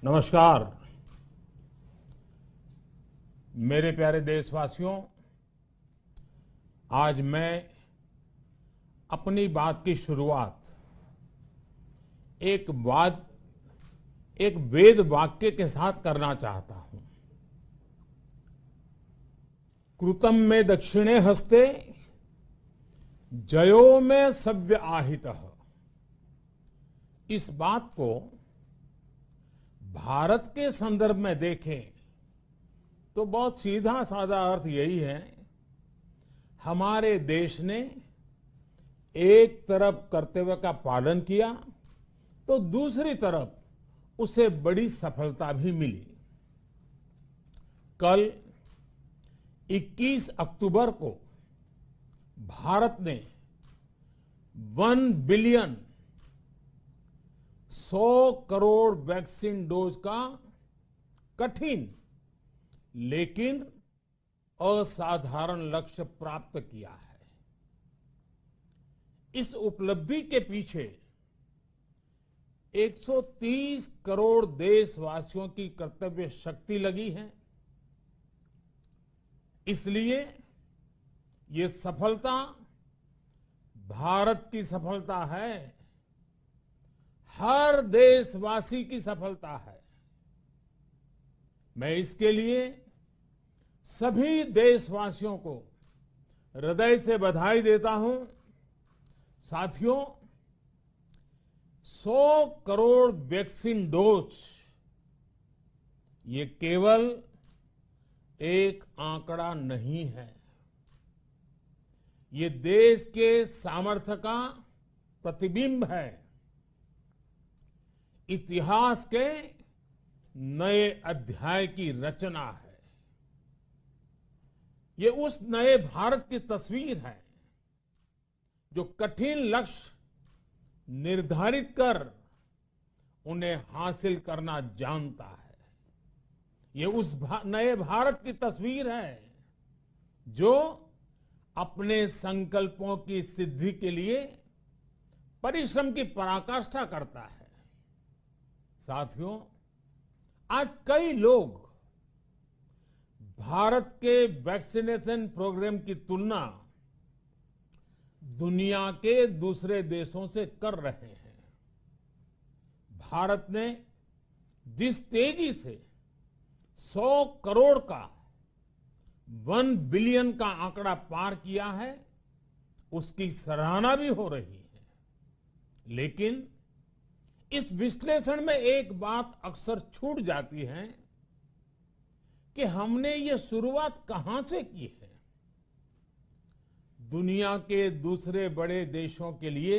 नमस्कार मेरे प्यारे देशवासियों। आज मैं अपनी बात की शुरुआत एक वेद वाक्य के साथ करना चाहता हूं। कृतं में दक्षिणे हस्ते जयो में सव्य आहितः। इस बात को भारत के संदर्भ में देखें तो बहुत सीधा साधा अर्थ यही है, हमारे देश ने एक तरफ कर्तव्य का पालन किया तो दूसरी तरफ उसे बड़ी सफलता भी मिली। कल 21 अक्टूबर को भारत ने 1 बिलियन 100 करोड़ वैक्सीन डोज का कठिन लेकिन असाधारण लक्ष्य प्राप्त किया है। इस उपलब्धि के पीछे 130 करोड़ देशवासियों की कर्तव्य शक्ति लगी है। इसलिए ये सफलता भारत की सफलता है, हर देशवासी की सफलता है। मैं इसके लिए सभी देशवासियों को हृदय से बधाई देता हूं। साथियों, 100 करोड़ वैक्सीन डोज ये केवल एक आंकड़ा नहीं है, ये देश के सामर्थ्य का प्रतिबिंब है, इतिहास के नए अध्याय की रचना है। ये उस नए भारत की तस्वीर है जो कठिन लक्ष्य निर्धारित कर उन्हें हासिल करना जानता है। ये उस नए भारत की तस्वीर है जो अपने संकल्पों की सिद्धि के लिए परिश्रम की पराकाष्ठा करता है। साथियों, आज कई लोग भारत के वैक्सीनेशन प्रोग्राम की तुलना दुनिया के दूसरे देशों से कर रहे हैं। भारत ने जिस तेजी से 100 करोड़ का 1 बिलियन का आंकड़ा पार किया है, उसकी सराहना भी हो रही है। लेकिन इस विश्लेषण में एक बात अक्सर छूट जाती है कि हमने ये शुरुआत कहां से की है। दुनिया के दूसरे बड़े देशों के लिए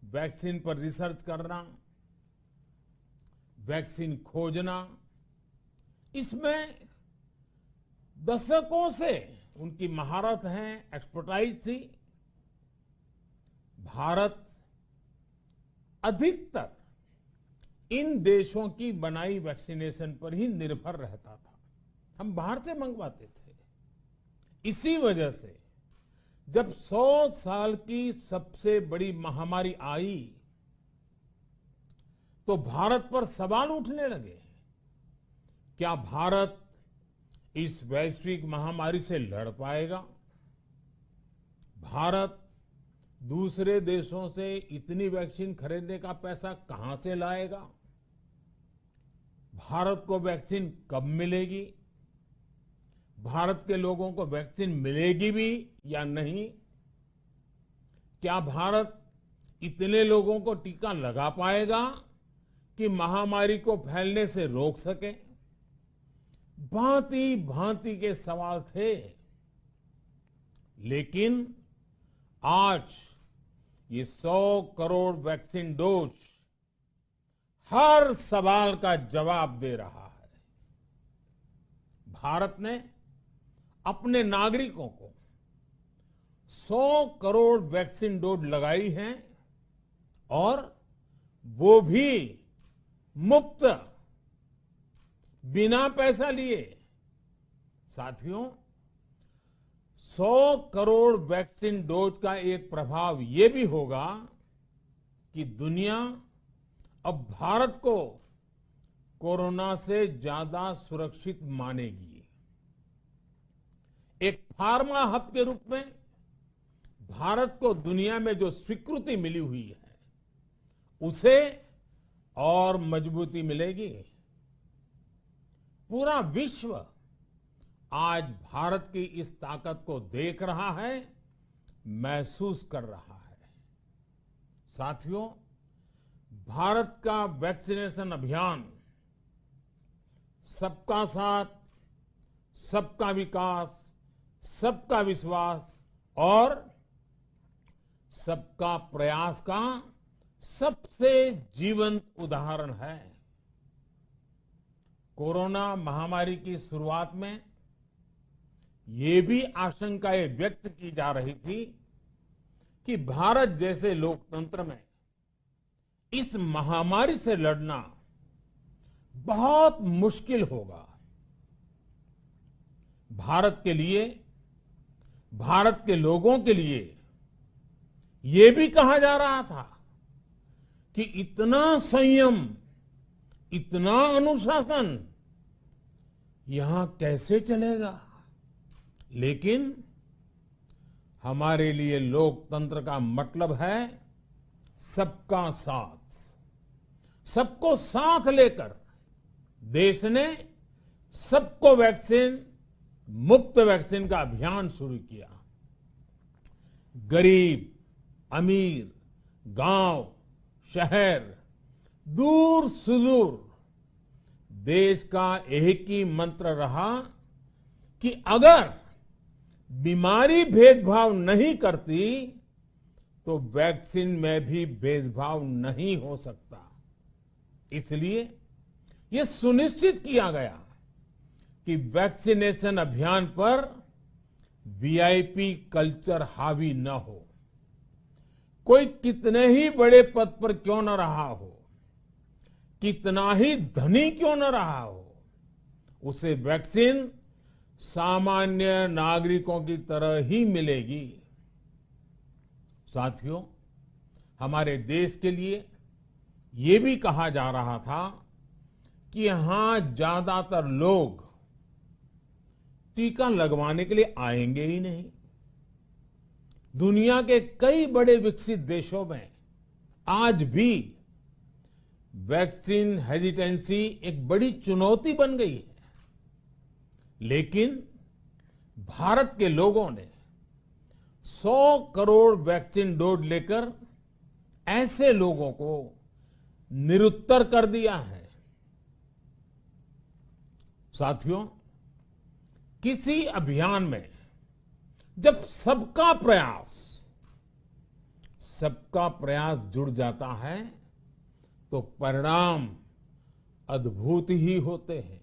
वैक्सीन पर रिसर्च करना, वैक्सीन खोजना, इसमें दशकों से उनकी महारत है, एक्सपर्टाइज थी। भारत अधिकतर इन देशों की बनाई वैक्सीनेशन पर ही निर्भर रहता था, हम बाहर से मंगवाते थे। इसी वजह से जब 100 साल की सबसे बड़ी महामारी आई तो भारत पर सवाल उठने लगे, क्या भारत इस वैश्विक महामारी से लड़ पाएगा? भारत दूसरे देशों से इतनी वैक्सीन खरीदने का पैसा कहां से लाएगा? भारत को वैक्सीन कब मिलेगी? भारत के लोगों को वैक्सीन मिलेगी भी या नहीं? क्या भारत इतने लोगों को टीका लगा पाएगा कि महामारी को फैलने से रोक सके? भांति भांति के सवाल थे। लेकिन आज ये 100 करोड़ वैक्सीन डोज हर सवाल का जवाब दे रहा है। भारत ने अपने नागरिकों को 100 करोड़ वैक्सीन डोज लगाई हैं और वो भी मुफ्त, बिना पैसा लिए। साथियों, 100 करोड़ वैक्सीन डोज का एक प्रभाव ये भी होगा कि दुनिया अब भारत को कोरोना से ज्यादा सुरक्षित मानेगी। एक फार्मा हब के रूप में भारत को दुनिया में जो स्वीकृति मिली हुई है, उसे और मजबूती मिलेगी। पूरा विश्व आज भारत की इस ताकत को देख रहा है, महसूस कर रहा है। साथियों, भारत का वैक्सीनेशन अभियान सबका साथ, सबका विकास, सबका विश्वास और सबका प्रयास का सबसे जीवंत उदाहरण है। कोरोना महामारी की शुरुआत में ये भी आशंकाएं व्यक्त की जा रही थी कि भारत जैसे लोकतंत्र में इस महामारी से लड़ना बहुत मुश्किल होगा। भारत के लिए, भारत के लोगों के लिए ये भी कहा जा रहा था कि इतना संयम, इतना अनुशासन यहां कैसे चलेगा। लेकिन हमारे लिए लोकतंत्र का मतलब है सबका साथ। सबको साथ लेकर देश ने सबको वैक्सीन, मुफ्त वैक्सीन का अभियान शुरू किया। गरीब, अमीर, गांव, शहर, दूर सुदूर, देश का एक ही मंत्र रहा कि अगर बीमारी भेदभाव नहीं करती तो वैक्सीन में भी भेदभाव नहीं हो सकता। इसलिए यह सुनिश्चित किया गया कि वैक्सीनेशन अभियान पर वीआईपी कल्चर हावी न हो। कोई कितने ही बड़े पद पर क्यों न रहा हो, कितना ही धनी क्यों न रहा हो, उसे वैक्सीन सामान्य नागरिकों की तरह ही मिलेगी। साथियों, हमारे देश के लिए ये भी कहा जा रहा था कि यहां ज्यादातर लोग टीका लगवाने के लिए आएंगे ही नहीं। दुनिया के कई बड़े विकसित देशों में आज भी वैक्सीन हेजिटेंसी एक बड़ी चुनौती बन गई है। लेकिन भारत के लोगों ने 100 करोड़ वैक्सीन डोज लेकर ऐसे लोगों को निरुत्तर कर दिया है। साथियों, किसी अभियान में जब सबका प्रयास जुड़ जाता है तो परिणाम अद्भुत ही होते हैं।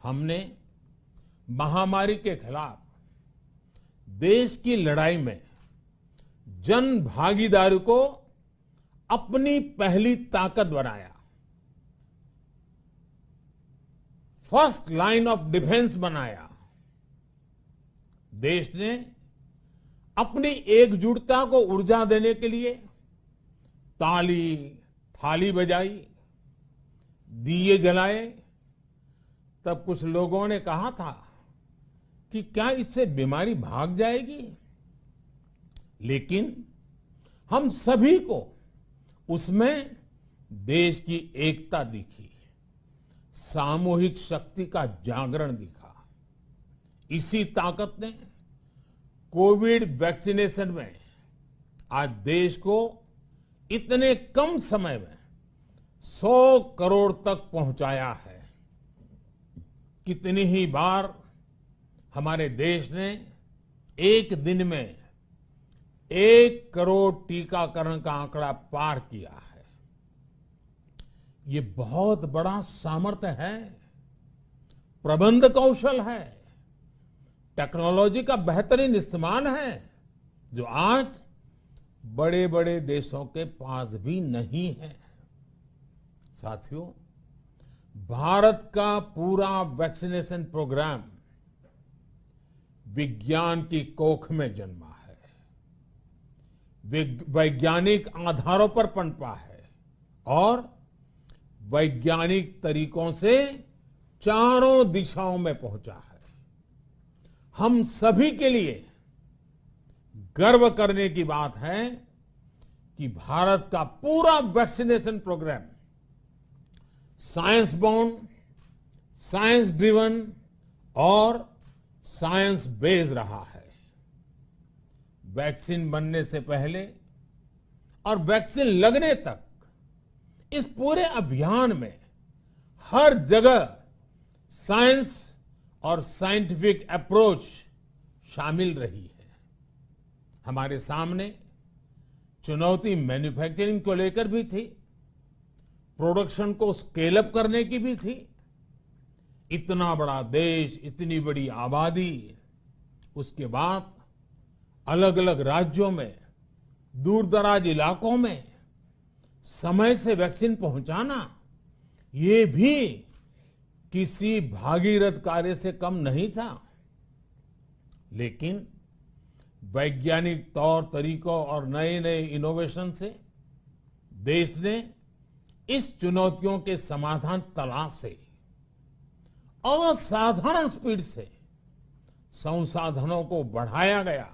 हमने महामारी के खिलाफ देश की लड़ाई में जन भागीदारी को अपनी पहली ताकत बनाया। फर्स्ट लाइन ऑफ डिफेंस बनाया। देश ने अपनी एकजुटता को ऊर्जा देने के लिए ताली, थाली बजाई, दिए जलाए। तब कुछ लोगों ने कहा था कि क्या इससे बीमारी भाग जाएगी? लेकिन हम सभी को उसमें देश की एकता दिखी, सामूहिक शक्ति का जागरण दिखा। इसी ताकत ने कोविड वैक्सीनेशन में आज देश को इतने कम समय में 100 करोड़ तक पहुंचाया है। कितनी ही बार हमारे देश ने एक दिन में 1 करोड़ टीकाकरण का आंकड़ा पार किया है। ये बहुत बड़ा सामर्थ्य है, प्रबंध कौशल है, टेक्नोलॉजी का बेहतरीन इस्तेमाल है, जो आज बड़े बड़े देशों के पास भी नहीं है। साथियों, भारत का पूरा वैक्सीनेशन प्रोग्राम विज्ञान की कोख में जन्मा है, वैज्ञानिक आधारों पर पनपा है और वैज्ञानिक तरीकों से चारों दिशाओं में पहुंचा है। हम सभी के लिए गर्व करने की बात है कि भारत का पूरा vaccination programme science born, science driven और साइंस बेस्ड रहा है। वैक्सीन बनने से पहले और वैक्सीन लगने तक इस पूरे अभियान में हर जगह साइंस और साइंटिफिक अप्रोच शामिल रही है। हमारे सामने चुनौती मैन्युफैक्चरिंग को लेकर भी थी, प्रोडक्शन को स्केल अप करने की भी थी। इतना बड़ा देश, इतनी बड़ी आबादी, उसके बाद अलग अलग राज्यों में, दूर दराज इलाकों में समय से वैक्सीन पहुंचाना, ये भी किसी भागीरथ कार्य से कम नहीं था। लेकिन वैज्ञानिक तौर तरीकों और नए नए इनोवेशन से देश ने इस चुनौतियों के समाधान तलाशे। असाधारण स्पीड से संसाधनों को बढ़ाया गया।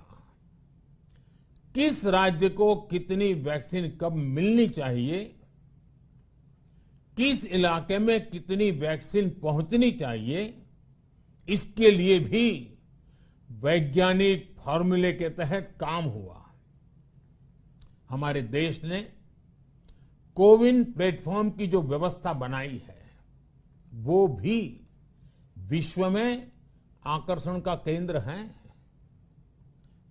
किस राज्य को कितनी वैक्सीन कब मिलनी चाहिए, किस इलाके में कितनी वैक्सीन पहुंचनी चाहिए, इसके लिए भी वैज्ञानिक फॉर्मूले के तहत काम हुआ। हमारे देश ने कोविन प्लेटफॉर्म की जो व्यवस्था बनाई है, वो भी विश्व में आकर्षण का केंद्र है।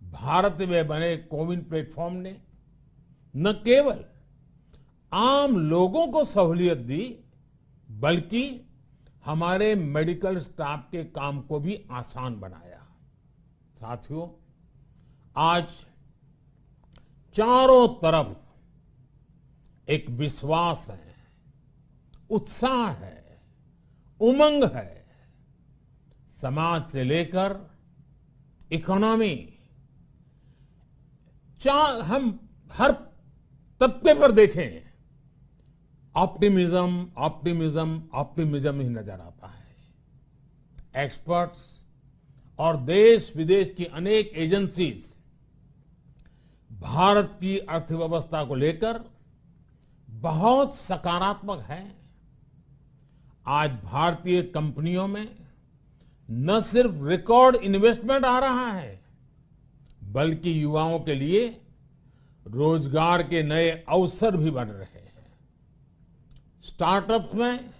भारत में बने कोविन प्लेटफॉर्म ने न केवल आम लोगों को सहूलियत दी, बल्कि हमारे मेडिकल स्टाफ के काम को भी आसान बनाया। साथियों, आज चारों तरफ एक विश्वास है, उत्साह है, उमंग है। समाज से लेकर इकोनॉमी, हम हर तबके पर देखें, ऑप्टिमिज्म, ऑप्टिमिज्म, ऑप्टिमिज्म ही नजर आता है। एक्सपर्ट्स और देश विदेश की अनेक एजेंसीज भारत की अर्थव्यवस्था को लेकर बहुत सकारात्मक है। आज भारतीय कंपनियों में न सिर्फ रिकॉर्ड इन्वेस्टमेंट आ रहा है, बल्कि युवाओं के लिए रोजगार के नए अवसर भी बन रहे हैं। स्टार्टअप्स में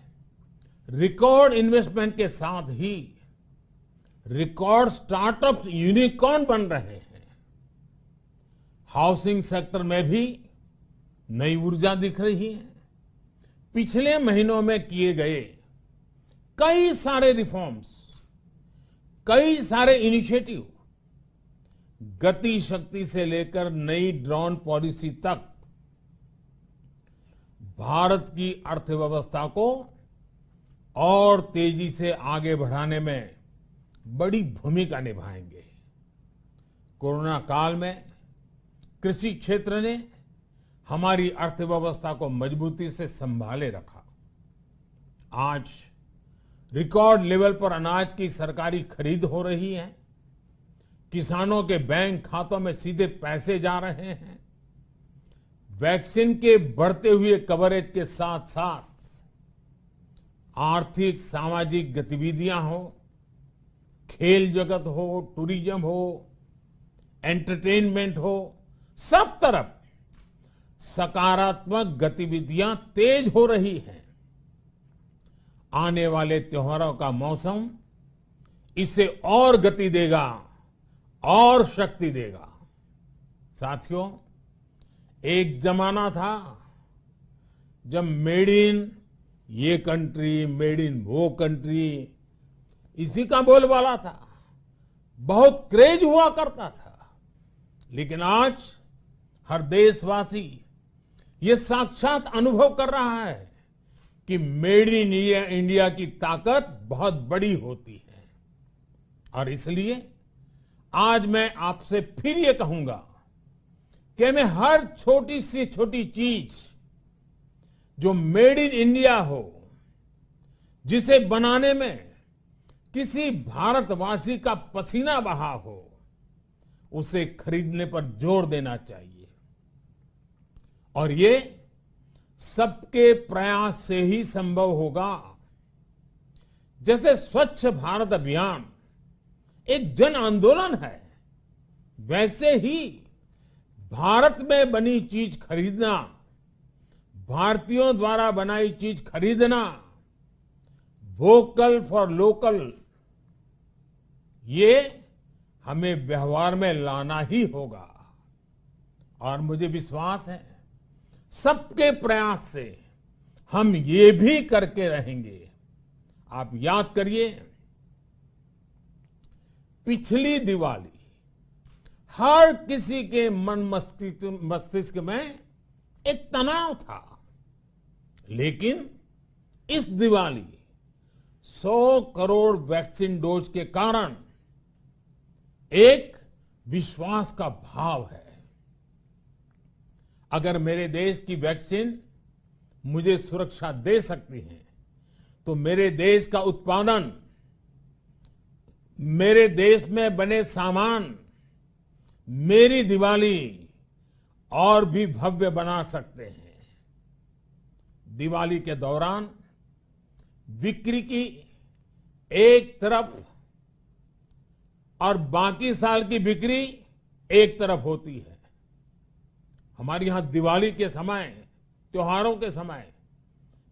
रिकॉर्ड इन्वेस्टमेंट के साथ ही रिकॉर्ड स्टार्टअप्स यूनिकॉर्न बन रहे हैं। हाउसिंग सेक्टर में भी नई ऊर्जा दिख रही है। पिछले महीनों में किए गए कई सारे रिफॉर्म्स, कई सारे इनिशिएटिव, गति शक्ति से लेकर नई ड्रोन पॉलिसी तक भारत की अर्थव्यवस्था को और तेजी से आगे बढ़ाने में बड़ी भूमिका निभाएंगे। कोरोना काल में कृषि क्षेत्र ने हमारी अर्थव्यवस्था को मजबूती से संभाले रखा। आज रिकॉर्ड लेवल पर अनाज की सरकारी खरीद हो रही है। किसानों के बैंक खातों में सीधे पैसे जा रहे हैं। वैक्सीन के बढ़ते हुए कवरेज के साथ साथ आर्थिक सामाजिक गतिविधियां हो, खेल जगत हो, टूरिज्म हो, एंटरटेनमेंट हो, सब तरफ सकारात्मक गतिविधियां तेज हो रही हैं। आने वाले त्योहारों का मौसम इसे और गति देगा और शक्ति देगा। साथियों, एक जमाना था जब मेड इन ये कंट्री, मेड इन वो कंट्री, इसी का बोलबाला था, बहुत क्रेज हुआ करता था। लेकिन आज हर देशवासी ये साक्षात अनुभव कर रहा है कि मेड इन इंडिया की ताकत बहुत बड़ी होती है। और इसलिए आज मैं आपसे फिर ये कहूंगा कि हमें हर छोटी से छोटी चीज जो मेड इन इंडिया हो, जिसे बनाने में किसी भारतवासी का पसीना बहा हो, उसे खरीदने पर जोर देना चाहिए। और ये सबके प्रयास से ही संभव होगा। जैसे स्वच्छ भारत अभियान एक जन आंदोलन है, वैसे ही भारत में बनी चीज खरीदना, भारतीयों द्वारा बनाई चीज खरीदना, वोकल फॉर लोकल, ये हमें व्यवहार में लाना ही होगा। और मुझे विश्वास है सबके प्रयास से हम ये भी करके रहेंगे। आप याद करिए, पिछली दिवाली हर किसी के मन मस्तिष्क में एक तनाव था, लेकिन इस दिवाली 100 करोड़ वैक्सीन डोज के कारण एक विश्वास का भाव है। अगर मेरे देश की वैक्सीन मुझे सुरक्षा दे सकती है, तो मेरे देश का उत्पादन, मेरे देश में बने सामान मेरी दिवाली और भी भव्य बना सकते हैं। दिवाली के दौरान बिक्री की एक तरफ और बाकी साल की बिक्री एक तरफ होती है। हमारे यहां दिवाली के समय, त्योहारों के समय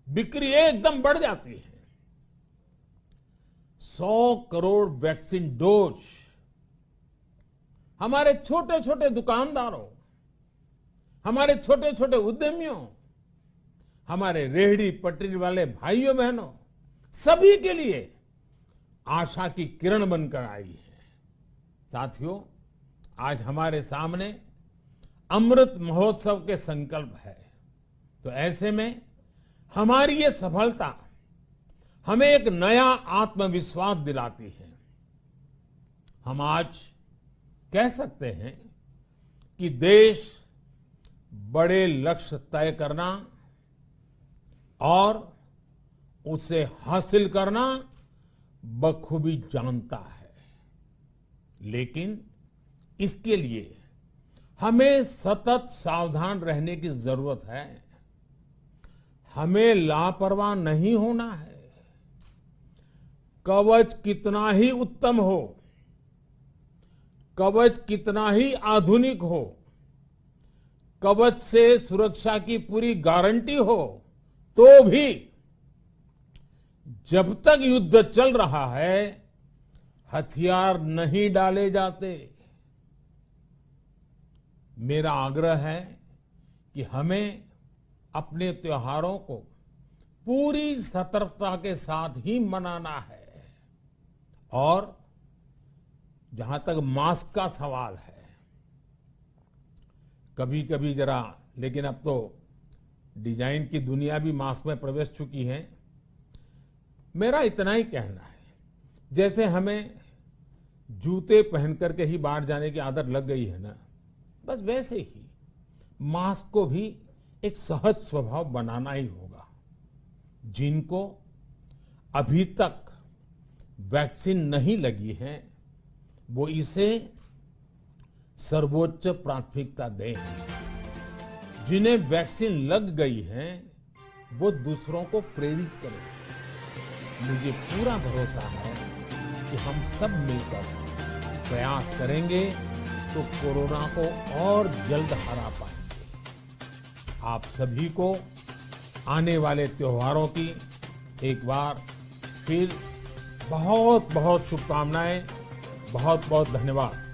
बिक्री एकदम बढ़ जाती है। 100 करोड़ वैक्सीन डोज हमारे छोटे छोटे दुकानदारों, हमारे छोटे छोटे उद्यमियों, हमारे रेहड़ी पटरी वाले भाइयों बहनों, सभी के लिए आशा की किरण बनकर आई है। साथियों, आज हमारे सामने अमृत महोत्सव के संकल्प है, तो ऐसे में हमारी ये सफलता हमें एक नया आत्मविश्वास दिलाती है। हम आज कह सकते हैं कि देश बड़े लक्ष्य तय करना और उसे हासिल करना बखूबी जानता है, लेकिन इसके लिए हमें सतत सावधान रहने की जरूरत है। हमें लापरवाह नहीं होना है। कवच कितना ही उत्तम हो, कवच कितना ही आधुनिक हो, कवच से सुरक्षा की पूरी गारंटी हो, तो भी जब तक युद्ध चल रहा है, हथियार नहीं डाले जाते। मेरा आग्रह है कि हमें अपने त्योहारों को पूरी सतर्कता के साथ ही मनाना है। और जहां तक मास्क का सवाल है, कभी कभी जरा, लेकिन अब तो डिजाइन की दुनिया भी मास्क में प्रवेश चुकी है। मेरा इतना ही कहना है, जैसे हमें जूते पहन करके ही बाहर जाने की आदत लग गई है ना, बस वैसे ही मास्क को भी एक सहज स्वभाव बनाना ही होगा। जिनको अभी तक वैक्सीन नहीं लगी है, वो इसे सर्वोच्च प्राथमिकता दें। जिन्हें वैक्सीन लग गई है, वो दूसरों को प्रेरित करें। मुझे पूरा भरोसा है कि हम सब मिलकर प्रयास करेंगे तो कोरोना को और जल्द हरा पाएंगे। आप सभी को आने वाले त्योहारों की एक बार फिर बहुत बहुत शुभकामनाएं, बहुत बहुत धन्यवाद।